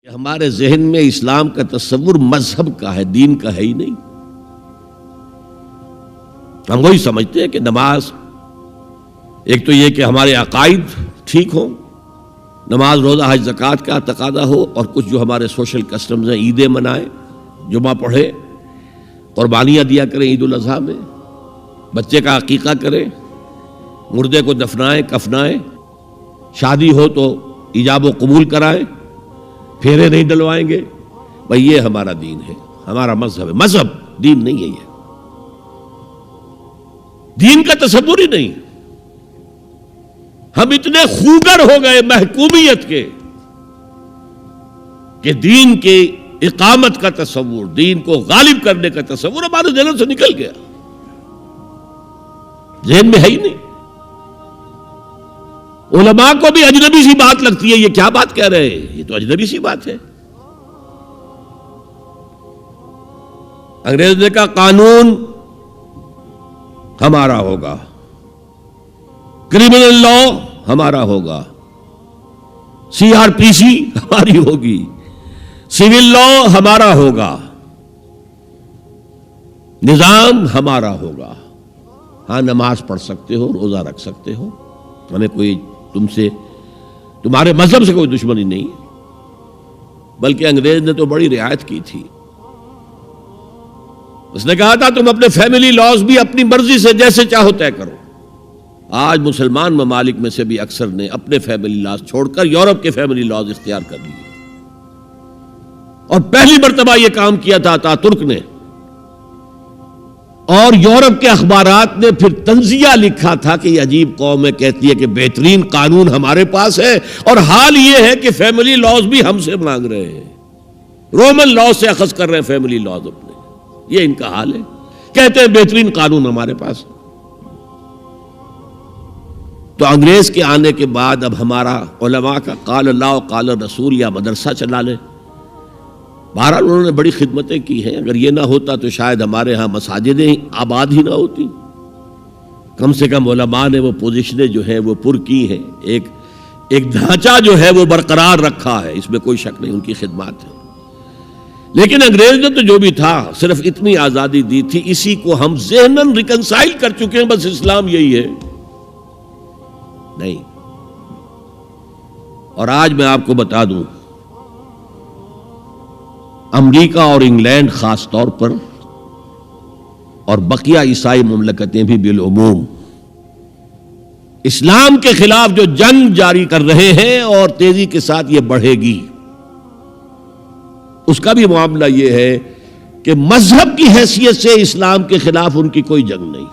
ہمارے ذہن میں اسلام کا تصور مذہب کا ہے، دین کا ہے ہی نہیں۔ ہم وہی سمجھتے ہیں کہ نماز، ایک تو یہ کہ ہمارے عقائد ٹھیک ہوں، نماز روزہ حج زکوٰۃ کا تقاضا ہو، اور کچھ جو ہمارے سوشل کسٹمز ہیں، عیدیں منائیں، جمعہ پڑھے، قربانیاں دیا کریں عید الاضحیٰ میں، بچے کا عقیقہ کریں، مردے کو دفنائیں کفنائیں، شادی ہو تو ایجاب و قبول کرائیں، پھیرے نہیں ڈلوائیں گے۔ بھئی یہ ہمارا دین ہے، ہمارا مذہب ہے۔ مذہب دین نہیں ہے، یہ دین کا تصور ہی نہیں۔ ہم اتنے خوگر ہو گئے محکومیت کے کہ دین کے اقامت کا تصور، دین کو غالب کرنے کا تصور ہمارے ذہنوں سے نکل گیا، ذہن میں ہے ہی نہیں۔ علماء کو بھی اجنبی سی بات لگتی ہے، یہ کیا بات کہہ رہے ہیں، یہ تو اجنبی سی بات ہے۔ انگریز نے کہا قانون ہمارا ہوگا، کرمنل لا ہمارا ہوگا، CRPC ہماری ہوگی، سول لا ہمارا ہوگا، نظام ہمارا ہوگا۔ ہاں نماز پڑھ سکتے ہو، روزہ رکھ سکتے ہو، ہمیں کوئی تم سے، تمہارے مذہب سے کوئی دشمنی نہیں، بلکہ انگریز نے تو بڑی رعایت کی تھی۔ اس نے کہا تھا تم اپنے فیملی لاز بھی اپنی مرضی سے جیسے چاہو طے کرو۔ آج مسلمان ممالک میں سے بھی اکثر نے اپنے فیملی لاز چھوڑ کر یورپ کے فیملی لاز اختیار کر لیے، اور پہلی مرتبہ یہ کام کیا تھا ترک نے، اور یورپ کے اخبارات نے پھر تنزیہ لکھا تھا کہ یہ عجیب قوم ہے، کہتی ہے کہ بہترین قانون ہمارے پاس ہے، اور حال یہ ہے کہ فیملی لاز بھی ہم سے مانگ رہے ہیں، رومن لاز سے اخذ کر رہے ہیں فیملی لاز اپنے۔ یہ ان کا حال ہے، کہتے ہیں بہترین قانون ہمارے پاس۔ تو انگریز کے آنے کے بعد اب ہمارا علماء کا قال اللہ و قال رسول یا مدرسہ چلا لیں۔ بہرحال انہوں نے بڑی خدمتیں کی ہیں، اگر یہ نہ ہوتا تو شاید ہمارے ہاں مساجدیں آباد ہی نہ ہوتی۔ کم سے کم علماء نے وہ پوزیشنیں جو ہیں وہ پر کی ہیں، ایک ڈھانچہ جو ہے وہ برقرار رکھا ہے، اس میں کوئی شک نہیں، ان کی خدمات ہے۔ لیکن انگریز نے تو جو بھی تھا صرف اتنی آزادی دی تھی، اسی کو ہم ذہناً ریکنسائل کر چکے ہیں، بس اسلام یہی ہے نہیں۔ اور آج میں آپ کو بتا دوں، امریکہ اور انگلینڈ خاص طور پر، اور بقیہ عیسائی مملکتیں بھی بالعموم، اسلام کے خلاف جو جنگ جاری کر رہے ہیں، اور تیزی کے ساتھ یہ بڑھے گی، اس کا بھی معاملہ یہ ہے کہ مذہب کی حیثیت سے اسلام کے خلاف ان کی کوئی جنگ نہیں۔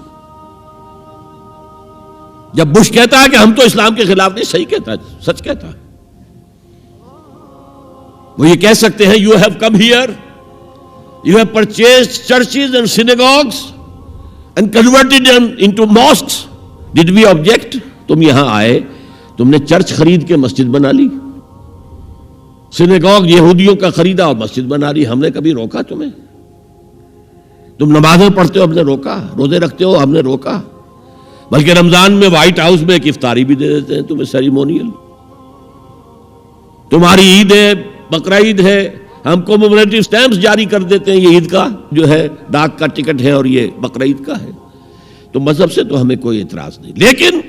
جب بش کہتا ہے کہ ہم تو اسلام کے خلاف نہیں، صحیح کہتا ہے، سچ کہتا ہے۔ وہ یہ کہہ سکتے ہیں you have come here, you have purchased churches and synagogues and converted them into mosques. Did we object? تم یہاں آئے، تم نے چرچ خرید کے مسجد بنا لی، سینیگوگ یہودیوں کا خریدا اور مسجد بنا لی، ہم نے کبھی روکا تمہیں؟ تم نمازیں پڑھتے ہو، ہم نے روکا؟ روزے رکھتے ہو، ہم نے روکا؟ بلکہ رمضان میں وائٹ ہاؤس میں ایک افطاری بھی دے دیتے ہیں تمہیں، سیریمونیل۔ تمہاری عید ہے، بقرہ عید ہے، ہم کومیموریٹو سٹیمپس جاری کر دیتے ہیں، یہ عید کا جو ہے ڈاک کا ٹکٹ ہے اور یہ بقرہ عید کا ہے۔ تو مذہب سے تو ہمیں کوئی اعتراض نہیں، لیکن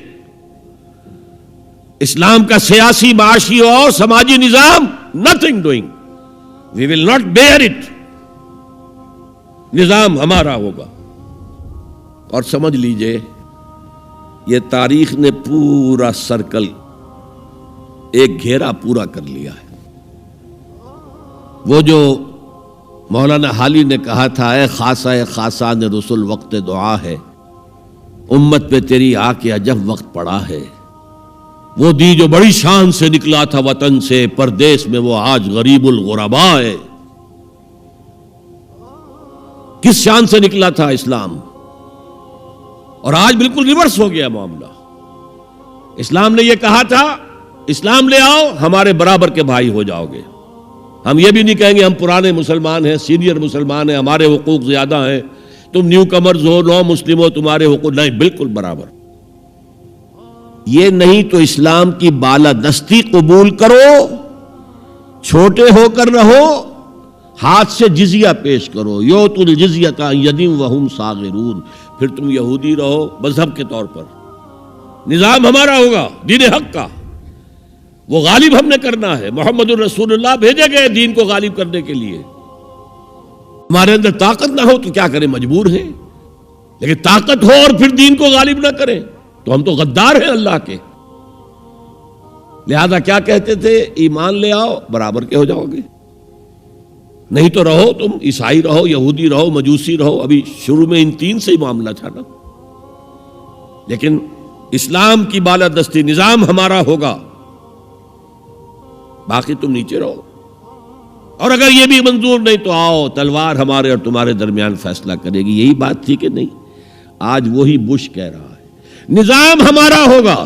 اسلام کا سیاسی، معاشی اور سماجی نظام nothing doing, we will not bear it، نظام ہمارا ہوگا۔ اور سمجھ لیجئے یہ تاریخ نے پورا سرکل، ایک گھیرا پورا کر لیا ہے۔ وہ جو مولانا حالی نے کہا تھا، اے خاصہ خاصان رسول وقت دعا ہے، امت پہ تیری آ کے عجب وقت پڑا ہے، وہ دی جو بڑی شان سے نکلا تھا وطن سے، پردیس میں وہ آج غریب الغرباء ہے۔ کس شان سے نکلا تھا اسلام، اور آج بالکل ریورس ہو گیا معاملہ۔ اسلام نے یہ کہا تھا اسلام لے آؤ، ہمارے برابر کے بھائی ہو جاؤ گے۔ ہم یہ بھی نہیں کہیں گے ہم پرانے مسلمان ہیں، سینئر مسلمان ہیں، ہمارے حقوق زیادہ ہیں، تم نیو کمرز ہو، نو مسلم ہو، تمہارے حقوق نہیں، بالکل برابر۔ یہ نہیں تو اسلام کی بالادستی قبول کرو، چھوٹے ہو کر رہو، ہاتھ سے جزیہ پیش کرو، یؤتوا الجزیۃ عن ید وہم صاغرون، پھر تم یہودی رہو مذہب کے طور پر، نظام ہمارا ہوگا دین حق کا، وہ غالب ہم نے کرنا ہے، محمد الرسول اللہ بھیجے گئے دین کو غالب کرنے کے لیے، ہمارے اندر طاقت نہ ہو تو کیا کریں، مجبور ہیں، لیکن طاقت ہو اور پھر دین کو غالب نہ کریں تو ہم تو غدار ہیں اللہ کے۔ لہذا کیا کہتے تھے، ایمان لے آؤ برابر کے ہو جاؤ گے، نہیں تو رہو تم عیسائی رہو، یہودی رہو، مجوسی رہو۔ ابھی شروع میں ان تین سے ہی معاملہ تھا نا، لیکن اسلام کی بالادستی نظام ہمارا ہوگا، باقی تم نیچے رہو، اور اگر یہ بھی منظور نہیں تو آؤ تلوار ہمارے اور تمہارے درمیان فیصلہ کرے گی۔ یہی بات تھی کہ نہیں؟ آج وہی بش کہہ رہا ہے نظام ہمارا ہوگا،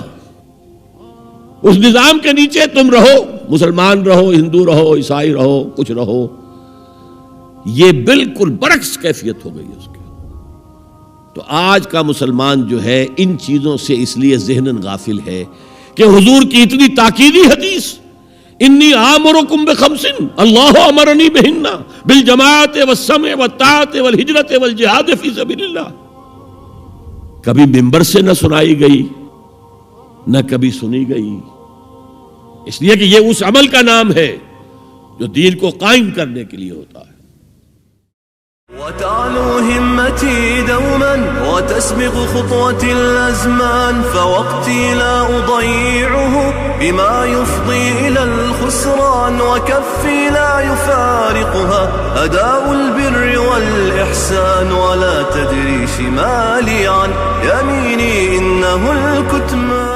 اس نظام کے نیچے تم رہو، مسلمان رہو، ہندو رہو، عیسائی رہو، کچھ رہو۔ یہ بالکل برعکس کیفیت ہو گئی اس کی۔ تو آج کا مسلمان جو ہے ان چیزوں سے اس لیے ذہناً غافل ہے کہ حضور کی اتنی تاکیدی حدیث، انی آمرکم بخمس اللہ امرنی بہن بالجماعت والسمع والطاعت والہجرت والجہاد فی سبیل اللہ، کبھی ممبر سے نہ سنائی گئی نہ کبھی سنی گئی، اس لیے کہ یہ اس عمل کا نام ہے جو دین کو قائم کرنے کے لیے ہوتا ہے۔ وتعلو همتي دوما وتسبق خطوتي الأزمان، فوقتي لا أضيعه بما يفضي إلى الخسران، وكفي لا يفارقها أداء البر والإحسان، ولا تدري شمالي عن يميني إنه الكتمان.